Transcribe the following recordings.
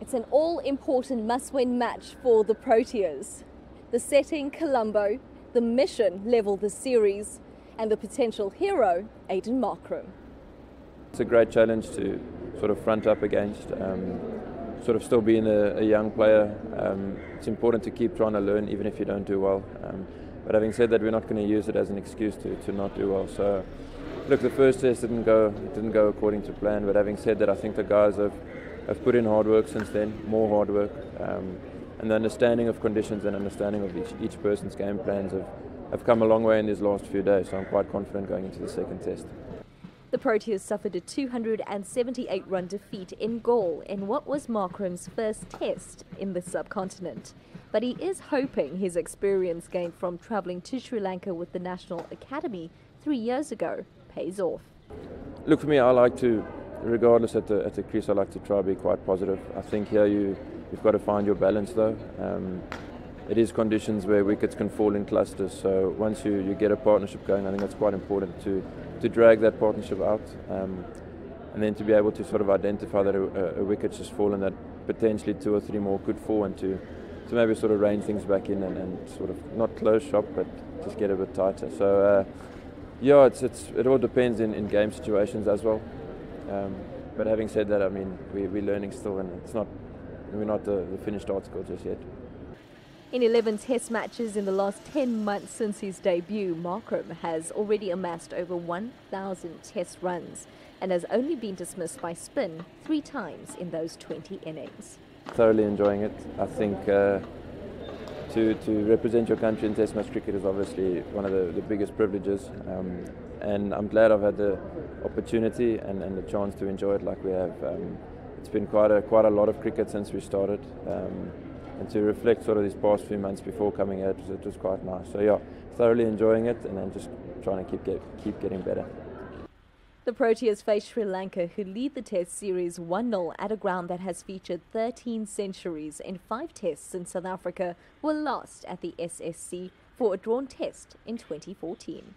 It's an all-important must-win match for the Proteas. The setting, Colombo, the mission, level the series, and the potential hero, Aiden Markram. It's a great challenge to sort of front up against, sort of still being a young player. It's important to keep trying to learn even if you don't do well. But having said that, we're not going to use it as an excuse to not do well. So, look, the first test didn't go according to plan. But having said that, I think the guys have put in hard work since then, more hard work, and the understanding of conditions and understanding of each person's game plans have come a long way in these last few days. So I'm quite confident going into the second test. The Proteas suffered a 278-run defeat in Galle in what was Markram's first test in the subcontinent. But he is hoping his experience gained from travelling to Sri Lanka with the National Academy 3 years ago pays off. Look, for me, I like to, regardless at the crease, I like to try to be quite positive. I think here you've got to find your balance though. It is conditions where wickets can fall in clusters, so once you get a partnership going, I think that's quite important to drag that partnership out, and then to be able to sort of identify that a wicket's just fallen that potentially 2 or 3 more could fall, and to maybe sort of rein things back in and sort of not close shop but just get a bit tighter. So yeah, it all depends in game situations as well. But having said that, I mean, we're learning still, and we're not the finished article just yet. In 11 test matches in the last 10 months since his debut, Markram has already amassed over 1,000 test runs and has only been dismissed by spin 3 times in those 20 innings. Thoroughly enjoying it. I think to represent your country in test match cricket is obviously one of the biggest privileges, and I'm glad I've had the opportunity and the chance to enjoy it like we have. It's been quite a lot of cricket since we started. And to reflect sort of these past few months before coming out, it was quite nice. So yeah, thoroughly enjoying it, and then just trying to keep getting better. The Proteas face Sri Lanka, who lead the Test series 1-0 at a ground that has featured 13 centuries in 5 tests since South Africa were lost at the SSC for a drawn test in 2014.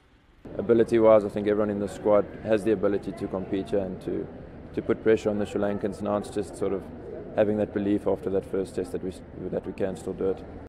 Ability-wise, I think everyone in the squad has the ability to compete here and to put pressure on the Sri Lankans. Now it's just sort of having that belief after that first test that we can still do it.